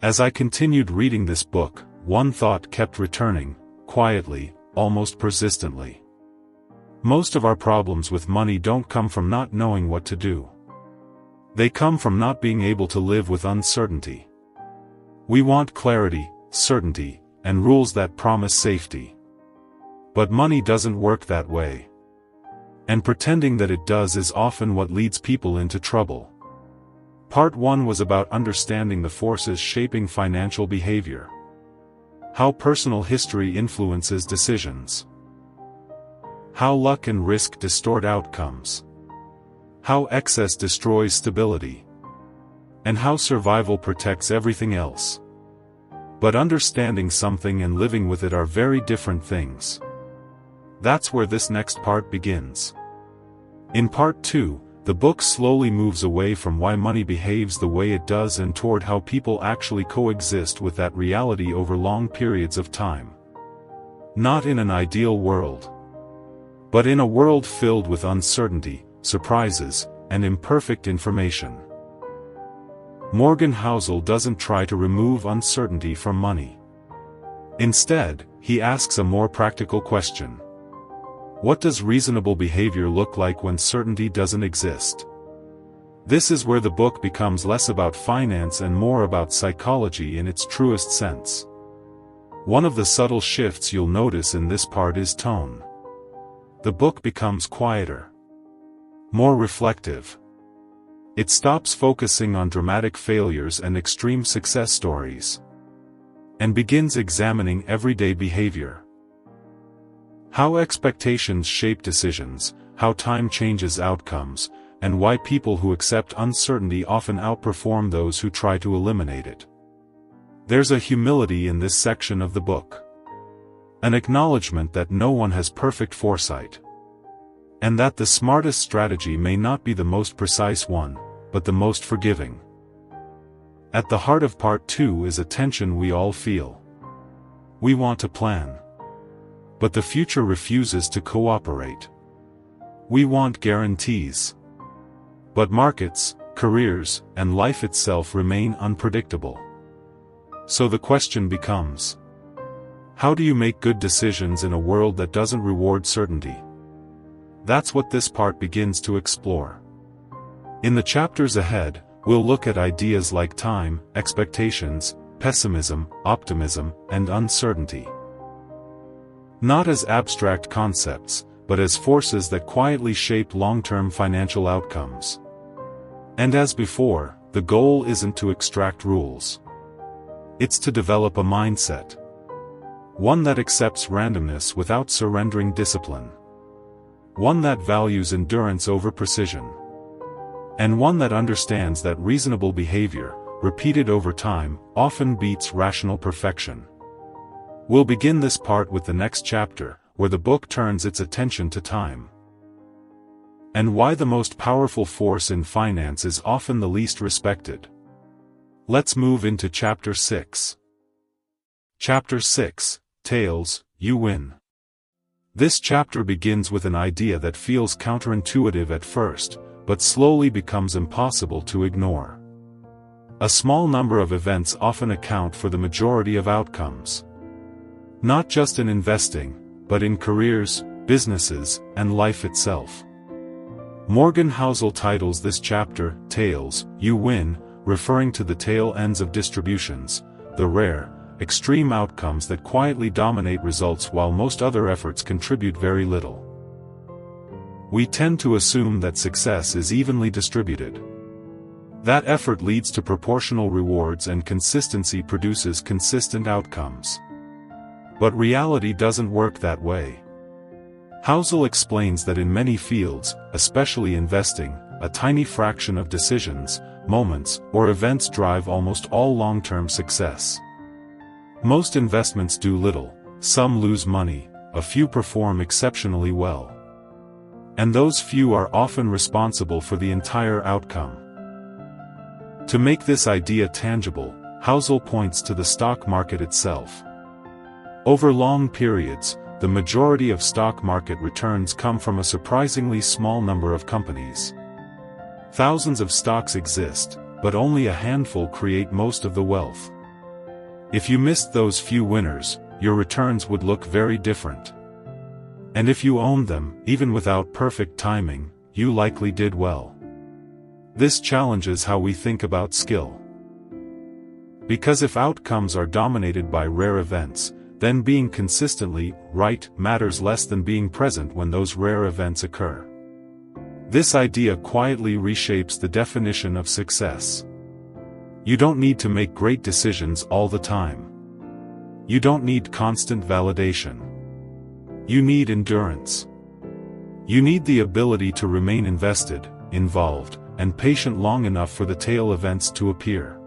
As I continued reading this book, one thought kept returning, quietly, almost persistently. Most of our problems with money don't come from not knowing what to do. They come from not being able to live with uncertainty. We want clarity, certainty, and rules that promise safety. But money doesn't work that way. And pretending that it does is often what leads people into trouble. Part 1 was about understanding the forces shaping financial behavior. How personal history influences decisions. How luck and risk distort outcomes. How excess destroys stability. And how survival protects everything else. But understanding something and living with it are very different things. That's where this next part begins. In part 2, the book slowly moves away from why money behaves the way it does and toward how people actually coexist with that reality over long periods of time. Not in an ideal world, but in a world filled with uncertainty, surprises, and imperfect information. Morgan Housel doesn't try to remove uncertainty from money. Instead, he asks a more practical question. What does reasonable behavior look like when certainty doesn't exist? This is where the book becomes less about finance and more about psychology in its truest sense. One of the subtle shifts you'll notice in this part is tone. The book becomes quieter, more reflective. It stops focusing on dramatic failures and extreme success stories, and begins examining everyday behavior. How expectations shape decisions, how time changes outcomes, and why people who accept uncertainty often outperform those who try to eliminate it. There's a humility in this section of the book. An acknowledgement that no one has perfect foresight. And that the smartest strategy may not be the most precise one, but the most forgiving. At the heart of part 2 is a tension we all feel. We want to plan. But the future refuses to cooperate. We want guarantees. But markets, careers, and life itself remain unpredictable. So the question becomes, how do you make good decisions in a world that doesn't reward certainty? That's what this part begins to explore. In the chapters ahead, we'll look at ideas like time, expectations, pessimism, optimism, and uncertainty. Not as abstract concepts, but as forces that quietly shape long-term financial outcomes. And as before, the goal isn't to extract rules. It's to develop a mindset. One that accepts randomness without surrendering discipline. One that values endurance over precision. And one that understands that reasonable behavior, repeated over time, often beats rational perfection. We'll begin this part with the next chapter, where the book turns its attention to time. And why the most powerful force in finance is often the least respected. Let's move into Chapter 6. Chapter 6, Tails, You Win. This chapter begins with an idea that feels counterintuitive at first, but slowly becomes impossible to ignore. A small number of events often account for the majority of outcomes. Not just in investing, but in careers, businesses, and life itself. Morgan Housel titles this chapter, Tails, You Win, referring to the tail ends of distributions, the rare, extreme outcomes that quietly dominate results while most other efforts contribute very little. We tend to assume that success is evenly distributed. That effort leads to proportional rewards and consistency produces consistent outcomes. But reality doesn't work that way. Housel explains that in many fields, especially investing, a tiny fraction of decisions, moments, or events drive almost all long-term success. Most investments do little, some lose money, a few perform exceptionally well. And those few are often responsible for the entire outcome. To make this idea tangible, Housel points to the stock market itself. Over long periods, the majority of stock market returns come from a surprisingly small number of companies. Thousands of stocks exist, but only a handful create most of the wealth. If you missed those few winners, your returns would look very different. And if you owned them, even without perfect timing, you likely did well. This challenges how we think about skill. Because if outcomes are dominated by rare events, then being consistently right matters less than being present when those rare events occur. This idea quietly reshapes the definition of success. You don't need to make great decisions all the time. You don't need constant validation. You need endurance. You need the ability to remain invested, involved, and patient long enough for the tail events to appear.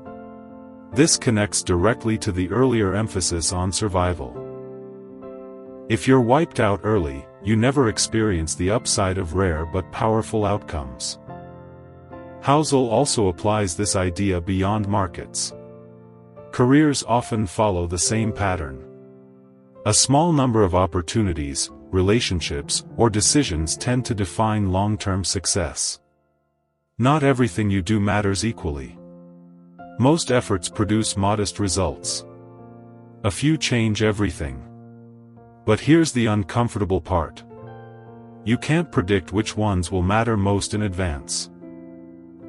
This connects directly to the earlier emphasis on survival. If you're wiped out early, you never experience the upside of rare but powerful outcomes. Housel also applies this idea beyond markets. Careers often follow the same pattern. A small number of opportunities, relationships, or decisions tend to define long-term success. Not everything you do matters equally. Most efforts produce modest results. A few change everything. But here's the uncomfortable part. You can't predict which ones will matter most in advance.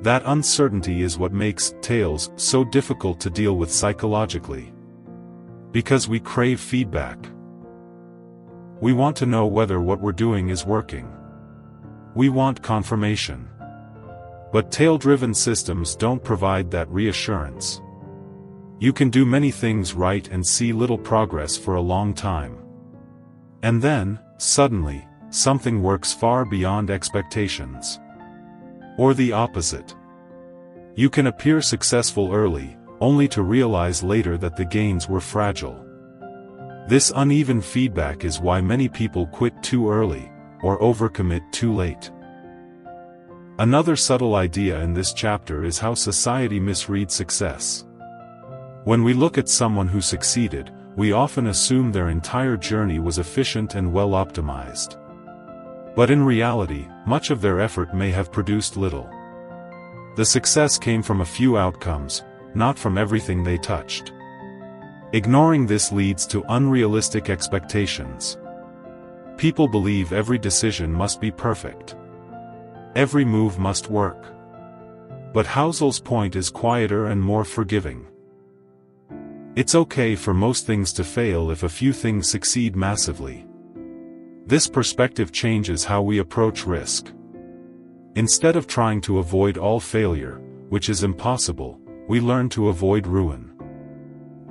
That uncertainty is what makes tails so difficult to deal with psychologically. Because we crave feedback. We want to know whether what we're doing is working. We want confirmation. But tail-driven systems don't provide that reassurance. You can do many things right and see little progress for a long time. And then, suddenly, something works far beyond expectations. Or the opposite. You can appear successful early, only to realize later that the gains were fragile. This uneven feedback is why many people quit too early, or overcommit too late. Another subtle idea in this chapter is how society misreads success. When we look at someone who succeeded, we often assume their entire journey was efficient and well optimized. But in reality, much of their effort may have produced little. The success came from a few outcomes, not from everything they touched. Ignoring this leads to unrealistic expectations. People believe every decision must be perfect. Every move must work. But Housel's point is quieter and more forgiving. It's okay for most things to fail if a few things succeed massively. This perspective changes how we approach risk. Instead of trying to avoid all failure, which is impossible, we learn to avoid ruin.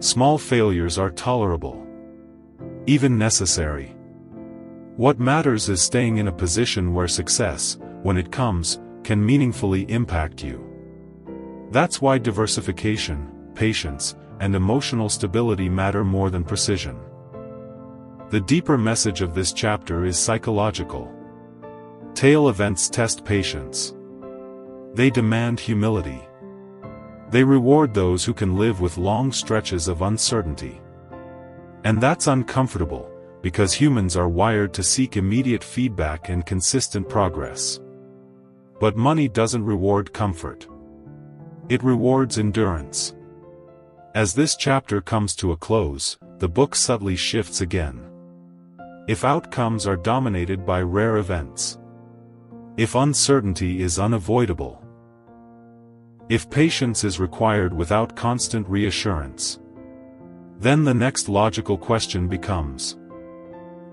Small failures are tolerable. Even necessary. What matters is staying in a position where success, when it comes, can meaningfully impact you. That's why diversification, patience, and emotional stability matter more than precision. The deeper message of this chapter is psychological. Tail events test patience. They demand humility. They reward those who can live with long stretches of uncertainty. And that's uncomfortable, because humans are wired to seek immediate feedback and consistent progress. But money doesn't reward comfort. It rewards endurance. As this chapter comes to a close, the book subtly shifts again. If outcomes are dominated by rare events. If uncertainty is unavoidable. If patience is required without constant reassurance. Then the next logical question becomes: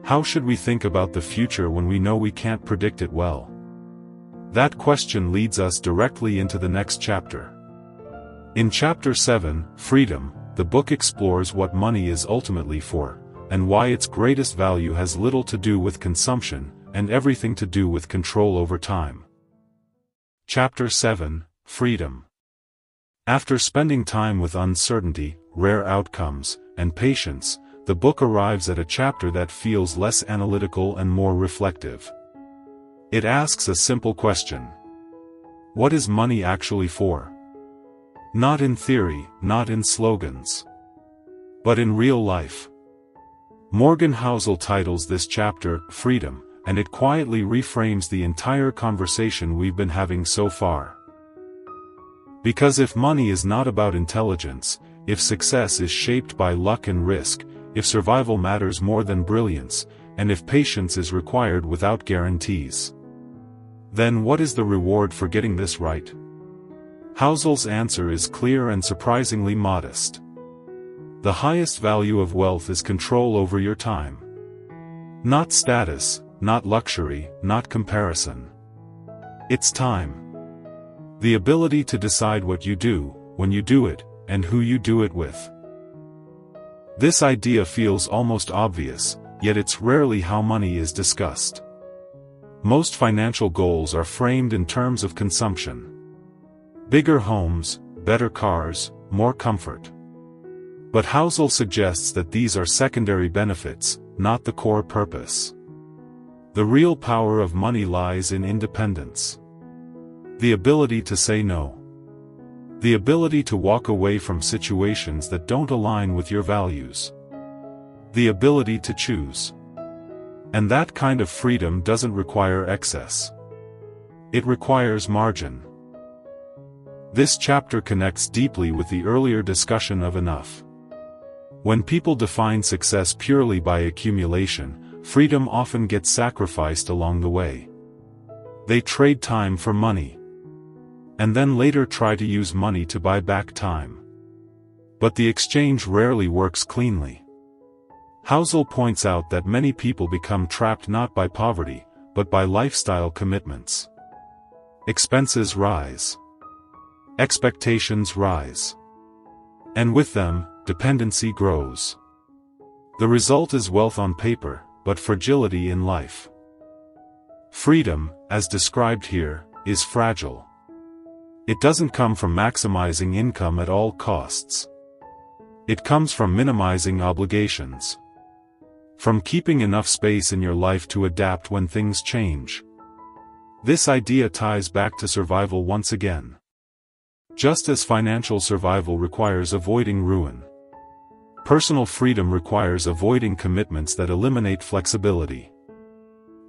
how should we think about the future when we know we can't predict it well? That question leads us directly into the next chapter. In Chapter 7, Freedom, the book explores what money is ultimately for, and why its greatest value has little to do with consumption, and everything to do with control over time. Chapter 7, Freedom. After spending time with uncertainty, rare outcomes, and patience, the book arrives at a chapter that feels less analytical and more reflective. It asks a simple question. What is money actually for? Not in theory, not in slogans. But in real life. Morgan Housel titles this chapter, Freedom, and it quietly reframes the entire conversation we've been having so far. Because if money is not about intelligence, if success is shaped by luck and risk, if survival matters more than brilliance, and if patience is required without guarantees. Then what is the reward for getting this right? Housel's answer is clear and surprisingly modest. The highest value of wealth is control over your time. Not status, not luxury, not comparison. It's time. The ability to decide what you do, when you do it, and who you do it with. This idea feels almost obvious, yet it's rarely how money is discussed. Most financial goals are framed in terms of consumption. Bigger homes, better cars, more comfort. But Housel suggests that these are secondary benefits, not the core purpose. The real power of money lies in independence. The ability to say no. The ability to walk away from situations that don't align with your values. The ability to choose. And that kind of freedom doesn't require excess. It requires margin. This chapter connects deeply with the earlier discussion of enough. When people define success purely by accumulation, freedom often gets sacrificed along the way. They trade time for money. And then later try to use money to buy back time. But the exchange rarely works cleanly. Housel points out that many people become trapped not by poverty, but by lifestyle commitments. Expenses rise. Expectations rise. And with them, dependency grows. The result is wealth on paper, but fragility in life. Freedom, as described here, is fragile. It doesn't come from maximizing income at all costs. It comes from minimizing obligations. From keeping enough space in your life to adapt when things change. This idea ties back to survival once again. Just as financial survival requires avoiding ruin, personal freedom requires avoiding commitments that eliminate flexibility.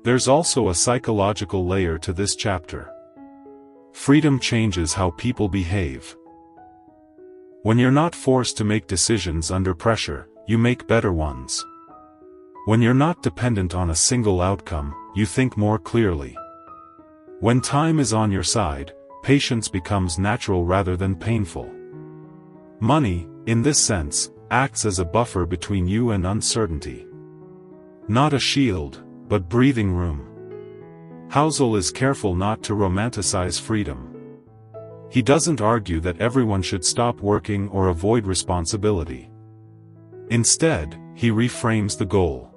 There's also a psychological layer to this chapter. Freedom changes how people behave. When you're not forced to make decisions under pressure, you make better ones. When you're not dependent on a single outcome, you think more clearly. When time is on your side, patience becomes natural rather than painful. Money, in this sense, acts as a buffer between you and uncertainty. Not a shield, but breathing room. Housel is careful not to romanticize freedom. He doesn't argue that everyone should stop working or avoid responsibility. Instead, he reframes the goal.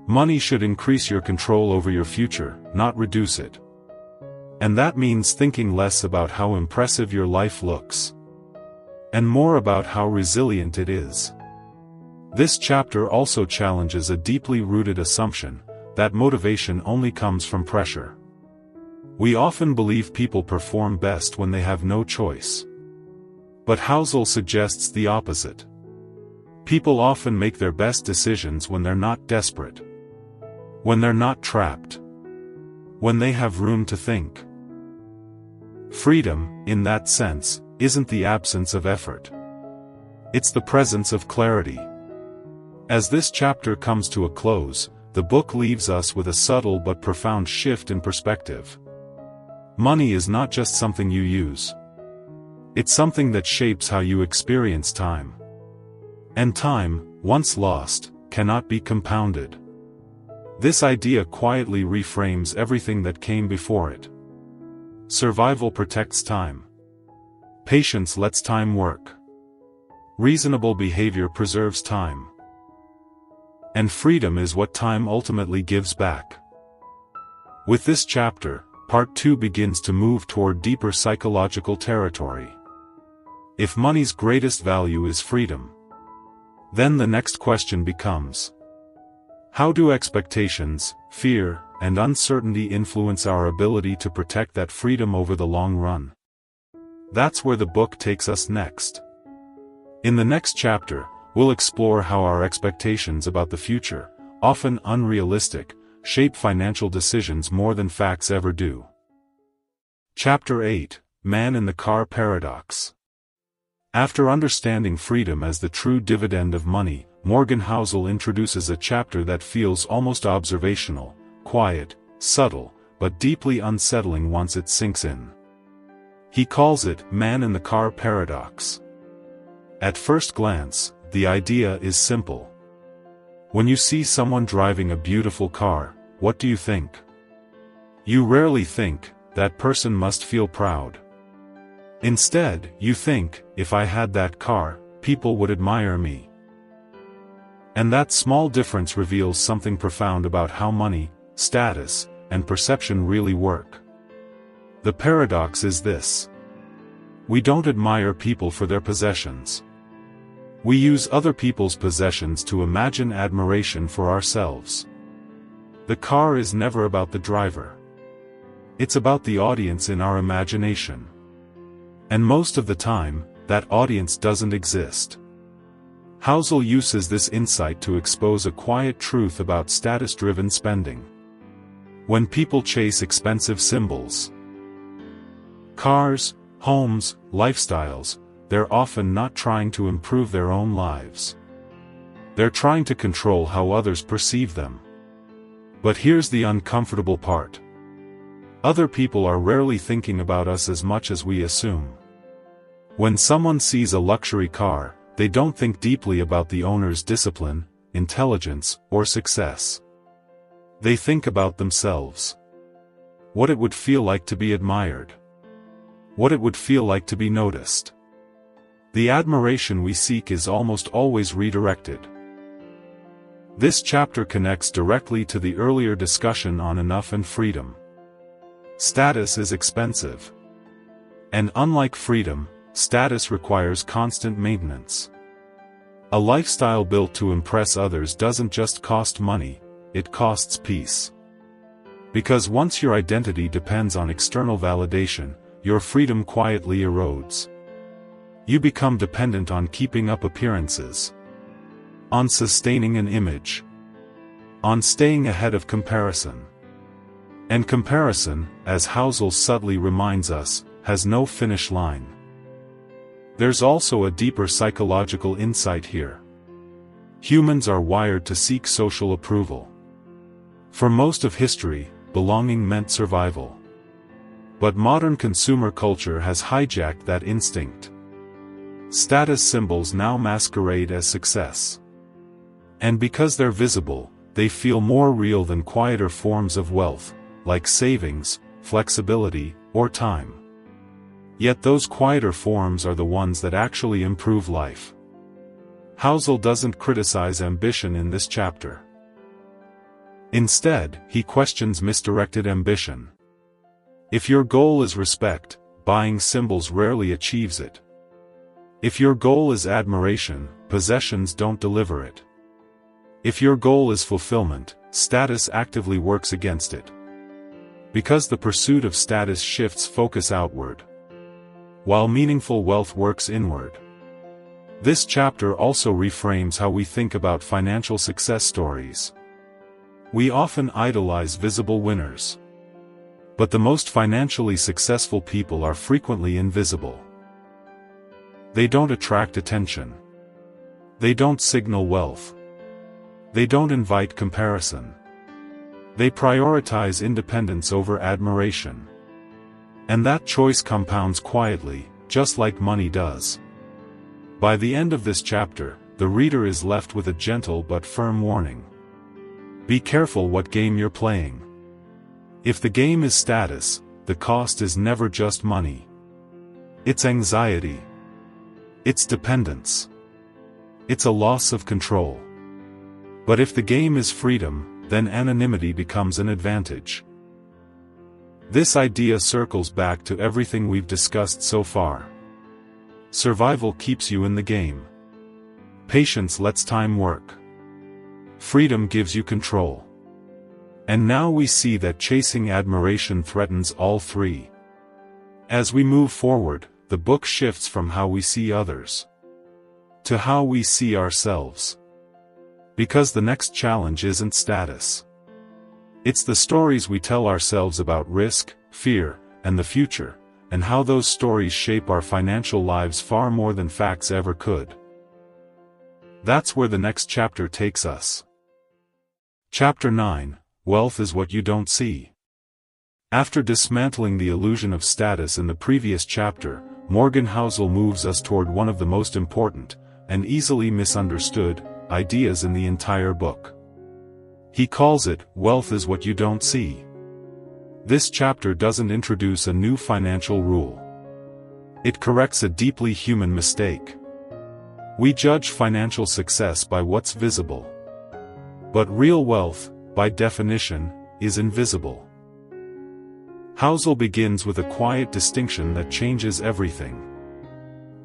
Money should increase your control over your future, not reduce it. And that means thinking less about how impressive your life looks, and more about how resilient it is. This chapter also challenges a deeply rooted assumption, that motivation only comes from pressure. We often believe people perform best when they have no choice. But Housel suggests the opposite. People often make their best decisions when they're not desperate. When they're not trapped. When they have room to think. Freedom, in that sense, isn't the absence of effort. It's the presence of clarity. As this chapter comes to a close, the book leaves us with a subtle but profound shift in perspective. Money is not just something you use. It's something that shapes how you experience time. And time, once lost, cannot be compounded. This idea quietly reframes everything that came before it. Survival protects time. Patience lets time work. Reasonable behavior preserves time. And freedom is what time ultimately gives back. With this chapter, Part 2 begins to move toward deeper psychological territory. If money's greatest value is freedom, then the next question becomes: how do expectations, fear, and uncertainty influence our ability to protect that freedom over the long run? That's where the book takes us next. In the next chapter, we'll explore how our expectations about the future, often unrealistic, shape financial decisions more than facts ever do. Chapter 8: Man in the Car Paradox. After understanding freedom as the true dividend of money, Morgan Housel introduces a chapter that feels almost observational, quiet, subtle, but deeply unsettling once it sinks in. He calls it "Man in the Car Paradox." At first glance, the idea is simple. When you see someone driving a beautiful car, what do you think? You rarely think, "That person must feel proud." Instead, you think, "If I had that car, people would admire me." And that small difference reveals something profound about how money, status, and perception really work. The paradox is this: we don't admire people for their possessions. We use other people's possessions to imagine admiration for ourselves. The car is never about the driver. It's about the audience in our imagination. And most of the time, that audience doesn't exist. Housel uses this insight to expose a quiet truth about status-driven spending. When people chase expensive symbols, cars, homes, lifestyles, they're often not trying to improve their own lives. They're trying to control how others perceive them. But here's the uncomfortable part. Other people are rarely thinking about us as much as we assume. When someone sees a luxury car, they don't think deeply about the owner's discipline, intelligence, or success. They think about themselves. What it would feel like to be admired. What it would feel like to be noticed. The admiration we seek is almost always redirected. This chapter connects directly to the earlier discussion on enough and freedom. Status is expensive. And unlike freedom, status requires constant maintenance. A lifestyle built to impress others doesn't just cost money, it costs peace. Because once your identity depends on external validation, your freedom quietly erodes. You become dependent on keeping up appearances, on sustaining an image, on staying ahead of comparison. And comparison, as Housel subtly reminds us, has no finish line. There's also a deeper psychological insight here. Humans are wired to seek social approval. For most of history, belonging meant survival. But modern consumer culture has hijacked that instinct. Status symbols now masquerade as success. And because they're visible, they feel more real than quieter forms of wealth, like savings, flexibility, or time. Yet those quieter forms are the ones that actually improve life. Housel doesn't criticize ambition in this chapter. Instead, he questions misdirected ambition. If your goal is respect, buying symbols rarely achieves it. If your goal is admiration, possessions don't deliver it. If your goal is fulfillment, status actively works against it. Because the pursuit of status shifts focus outward, while meaningful wealth works inward. This chapter also reframes how we think about financial success stories. We often idolize visible winners. But the most financially successful people are frequently invisible. They don't attract attention. They don't signal wealth. They don't invite comparison. They prioritize independence over admiration. And that choice compounds quietly, just like money does. By the end of this chapter, the reader is left with a gentle but firm warning. Be careful what game you're playing. If the game is status, the cost is never just money. It's anxiety. It's dependence. It's a loss of control. But if the game is freedom, then anonymity becomes an advantage. This idea circles back to everything we've discussed so far. Survival keeps you in the game. Patience lets time work. Freedom gives you control. And now we see that chasing admiration threatens all three. As we move forward, the book shifts from how we see others to how we see ourselves. Because the next challenge isn't status. It's the stories we tell ourselves about risk, fear, and the future, and how those stories shape our financial lives far more than facts ever could. That's where the next chapter takes us. Chapter 9, Wealth is What You Don't See. After dismantling the illusion of status in the previous chapter, Morgan Housel moves us toward one of the most important, and easily misunderstood, ideas in the entire book. He calls it, Wealth is What You Don't See. This chapter doesn't introduce a new financial rule. It corrects a deeply human mistake. We judge financial success by what's visible. But real wealth, by definition, is invisible. Housel begins with a quiet distinction that changes everything.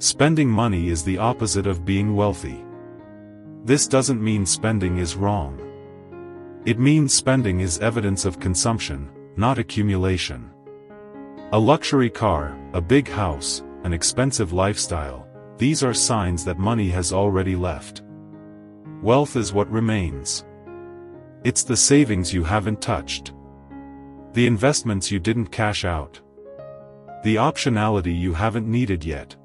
Spending money is the opposite of being wealthy. This doesn't mean spending is wrong. It means spending is evidence of consumption, not accumulation. A luxury car, a big house, an expensive lifestyle, these are signs that money has already left. Wealth is what remains. It's the savings you haven't touched. The investments you didn't cash out. The optionality you haven't needed yet.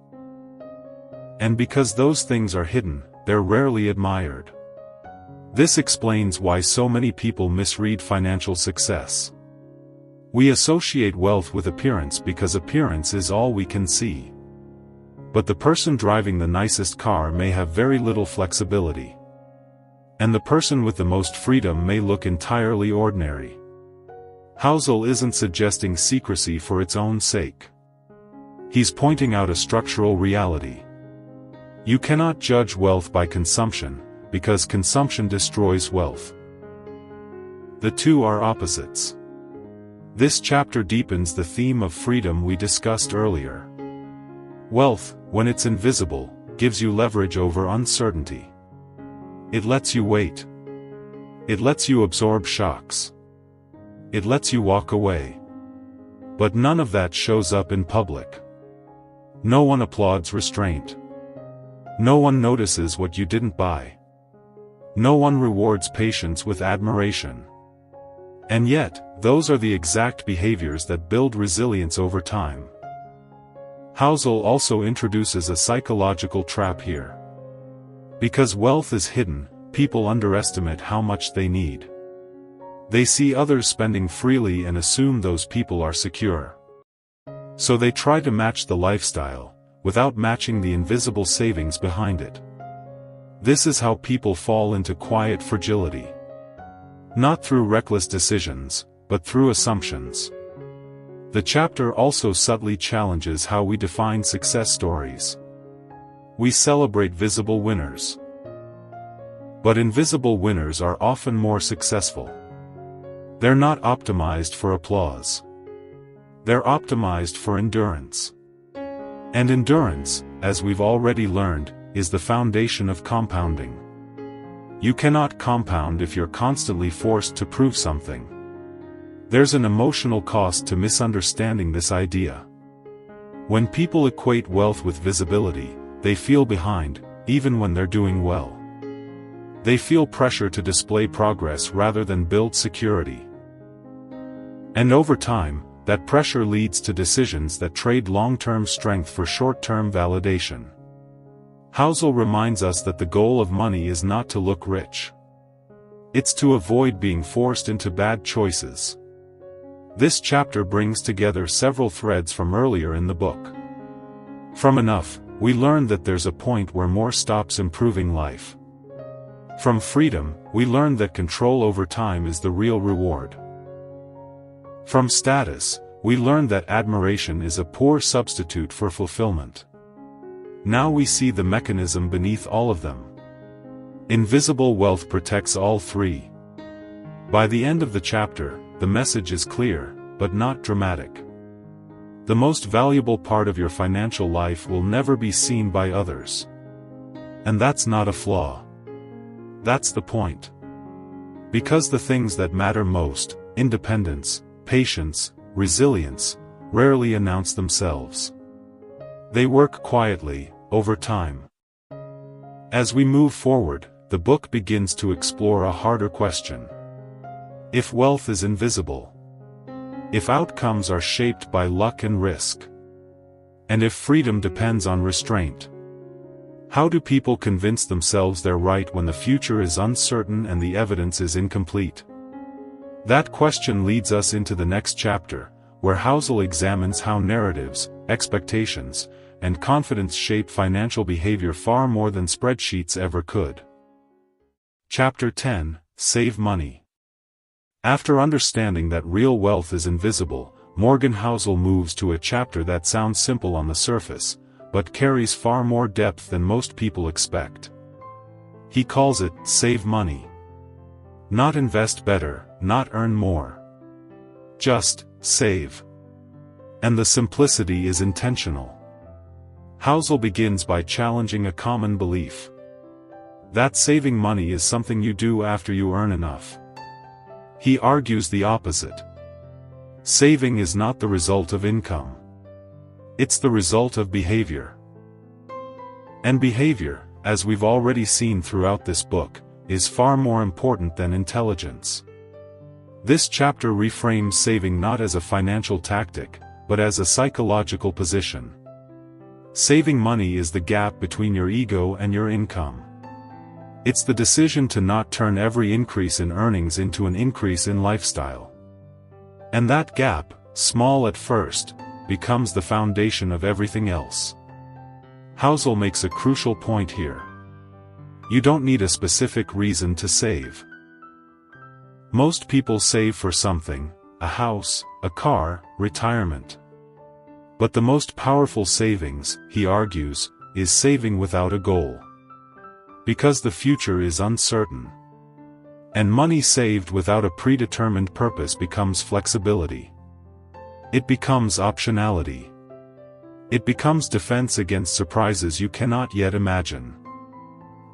And because those things are hidden, they're rarely admired. This explains why so many people misread financial success. We associate wealth with appearance because appearance is all we can see. But the person driving the nicest car may have very little flexibility. And the person with the most freedom may look entirely ordinary. Housel isn't suggesting secrecy for its own sake. He's pointing out a structural reality. You cannot judge wealth by consumption, because consumption destroys wealth. The two are opposites. This chapter deepens the theme of freedom we discussed earlier. Wealth, when it's invisible, gives you leverage over uncertainty. It lets you wait. It lets you absorb shocks. It lets you walk away. But none of that shows up in public. No one applauds restraint. No one notices what you didn't buy. No one rewards patience with admiration. And yet, those are the exact behaviors that build resilience over time. Housel also introduces a psychological trap here. Because wealth is hidden, people underestimate how much they need. They see others spending freely and assume those people are secure. So they try to match the lifestyle, without matching the invisible savings behind it. This is how people fall into quiet fragility. Not through reckless decisions, but through assumptions. The chapter also subtly challenges how we define success stories. We celebrate visible winners. But invisible winners are often more successful. They're not optimized for applause. They're optimized for endurance. And endurance, as we've already learned, is the foundation of compounding. You cannot compound if you're constantly forced to prove something. There's an emotional cost to misunderstanding this idea. When people equate wealth with visibility, they feel behind, even when they're doing well. They feel pressure to display progress rather than build security. And over time, that pressure leads to decisions that trade long-term strength for short-term validation. Housel reminds us that the goal of money is not to look rich. It's to avoid being forced into bad choices. This chapter brings together several threads from earlier in the book. From enough, we learn that there's a point where more stops improving life. From freedom, we learn that control over time is the real reward. From status, we learn that admiration is a poor substitute for fulfillment. Now we see the mechanism beneath all of them. Invisible wealth protects all three. By the end of the chapter, the message is clear, but not dramatic. The most valuable part of your financial life will never be seen by others. And that's not a flaw. That's the point. Because the things that matter most, independence, patience, resilience, rarely announce themselves. They work quietly, over time. As we move forward, the book begins to explore a harder question. If wealth is invisible, if outcomes are shaped by luck and risk, And if freedom depends on restraint? How do people convince themselves they're right when the future is uncertain and the evidence is incomplete? That question leads us into the next chapter, where Housel examines how narratives, expectations, and confidence shape financial behavior far more than spreadsheets ever could. Chapter 10: Save Money. After understanding that real wealth is invisible, Morgan Housel moves to a chapter that sounds simple on the surface, but carries far more depth than most people expect. He calls it, Save Money. Not invest better, not earn more. Just, save. And the simplicity is intentional. Housel begins by challenging a common belief. That saving money is something you do after you earn enough. He argues the opposite. Saving is not the result of income. It's the result of behavior. And behavior, as we've already seen throughout this book, is far more important than intelligence. This chapter reframes saving not as a financial tactic, but as a psychological position. Saving money is the gap between your ego and your income. It's the decision to not turn every increase in earnings into an increase in lifestyle. And that gap, small at first, becomes the foundation of everything else. Housel makes a crucial point here. You don't need a specific reason to save. Most people save for something: a house, a car, retirement. But the most powerful savings, he argues, is saving without a goal. Because the future is uncertain. And money saved without a predetermined purpose becomes flexibility. It becomes optionality. It becomes defense against surprises you cannot yet imagine.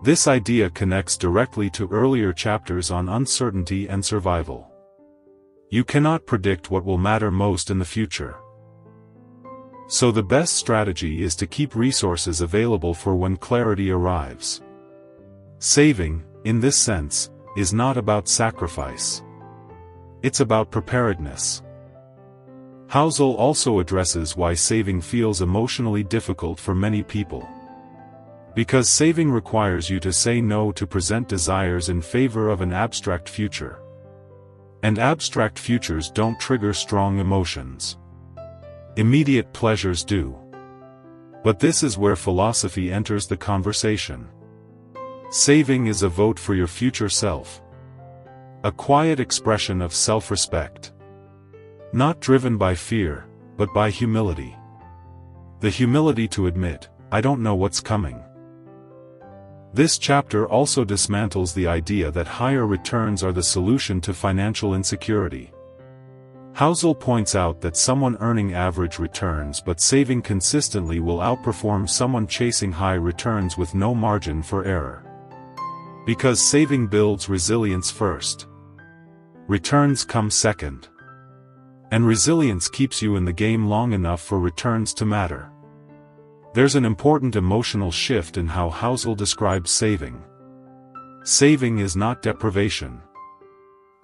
This idea connects directly to earlier chapters on uncertainty and survival. You cannot predict what will matter most in the future. So the best strategy is to keep resources available for when clarity arrives. Saving, in this sense, is not about sacrifice. It's about preparedness. Housel also addresses why saving feels emotionally difficult for many people. Because saving requires you to say no to present desires in favor of an abstract future. And abstract futures don't trigger strong emotions. Immediate pleasures do. But this is where philosophy enters the conversation. Saving is a vote for your future self. A quiet expression of self-respect. Not driven by fear, but by humility. The humility to admit, I don't know what's coming. This chapter also dismantles the idea that higher returns are the solution to financial insecurity. Housel points out that someone earning average returns but saving consistently will outperform someone chasing high returns with no margin for error. Because saving builds resilience first. Returns come second. And resilience keeps you in the game long enough for returns to matter. There's an important emotional shift in how Housel describes saving. Saving is not deprivation.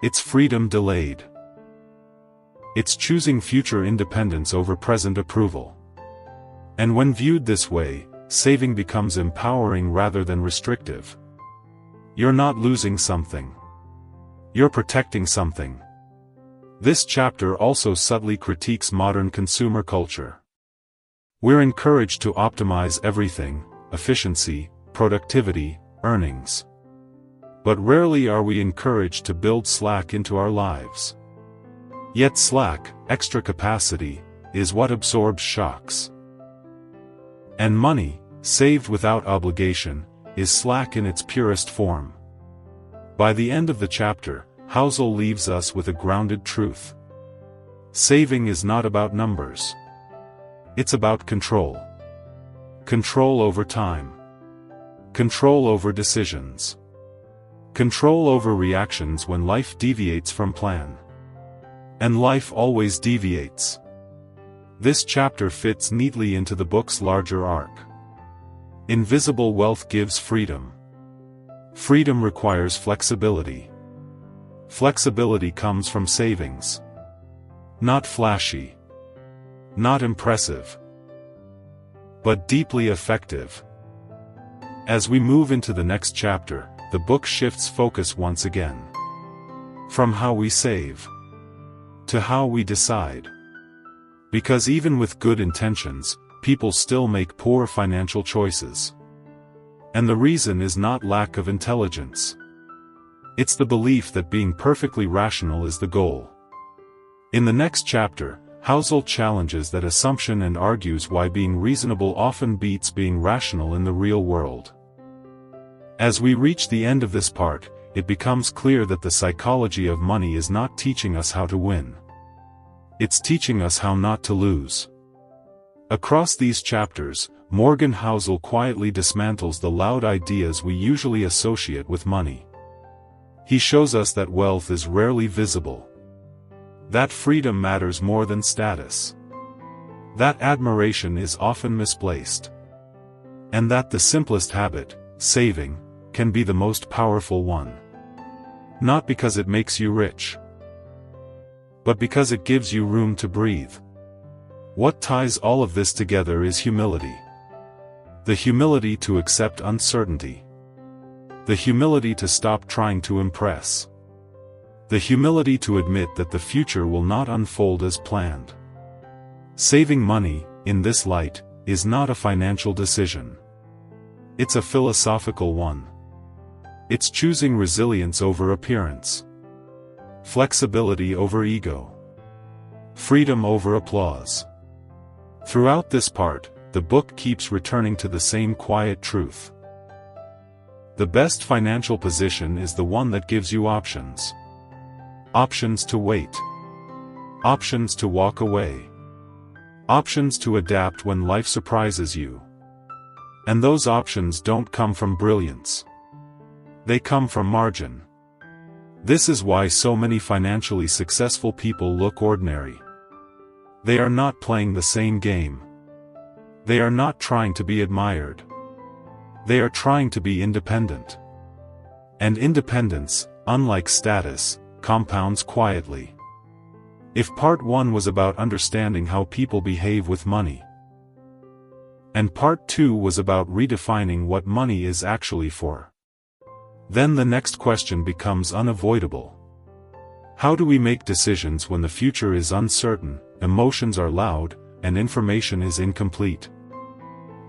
It's freedom delayed. It's choosing future independence over present approval. And when viewed this way, saving becomes empowering rather than restrictive. You're not losing something. You're protecting something. This chapter also subtly critiques modern consumer culture. We're encouraged to optimize everything: efficiency, productivity, earnings. But rarely are we encouraged to build slack into our lives. Yet slack, extra capacity, is what absorbs shocks. And money, saved without obligation, is slack in its purest form. By the end of the chapter, Housel leaves us with a grounded truth. Saving is not about numbers. It's about control. Control over time. Control over decisions. Control over reactions when life deviates from plan. And life always deviates. This chapter fits neatly into the book's larger arc. Invisible wealth gives freedom. Freedom requires flexibility. Flexibility comes from savings. Not flashy. Not impressive. but deeply effective. As we move into the next chapter, the book shifts focus once again. From how we save to how we decide. Because even with good intentions, people still make poor financial choices. And the reason is not lack of intelligence. It's the belief that being perfectly rational is the goal. In the next chapter, Housel challenges that assumption and argues why being reasonable often beats being rational in the real world. As we reach the end of this part, it becomes clear that the psychology of money is not teaching us how to win. It's teaching us how not to lose. Across these chapters, Morgan Housel quietly dismantles the loud ideas we usually associate with money. He shows us that wealth is rarely visible. That freedom matters more than status. That admiration is often misplaced. And that the simplest habit, saving, can be the most powerful one. Not because it makes you rich, but because it gives you room to breathe. What ties all of this together is humility. The humility to accept uncertainty. The humility to stop trying to impress. The humility to admit that the future will not unfold as planned. Saving money, in this light, is not a financial decision. It's a philosophical one. It's choosing resilience over appearance. Flexibility over ego. Freedom over applause. Throughout this part, the book keeps returning to the same quiet truth. The best financial position is the one that gives you options. Options to wait. Options to walk away. Options to adapt when life surprises you. And those options don't come from brilliance. They come from margin. This is why so many financially successful people look ordinary. They are not playing the same game. They are not trying to be admired. They are trying to be independent. And independence, unlike status, compounds quietly. If part 1 was about understanding how people behave with money, and part 2 was about redefining what money is actually for, then the next question becomes unavoidable. How do we make decisions when the future is uncertain, emotions are loud, and information is incomplete?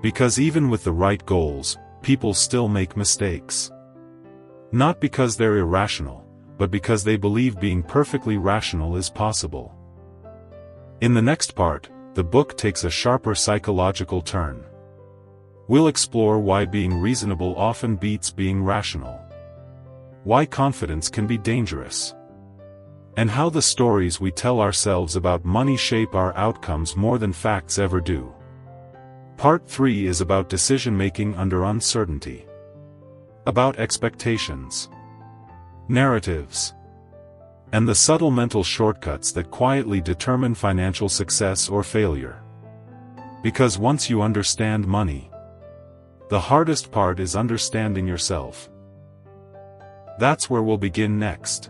Because even with the right goals, people still make mistakes. Not because they're irrational, but because they believe being perfectly rational is possible. In the next part, the book takes a sharper psychological turn. We'll explore why being reasonable often beats being rational. Why confidence can be dangerous. And how the stories we tell ourselves about money shape our outcomes more than facts ever do. Part 3 is about decision-making under uncertainty. About expectations, narratives, and the subtle mental shortcuts that quietly determine financial success or failure. Because once you understand money, the hardest part is understanding yourself. That's where we'll begin next.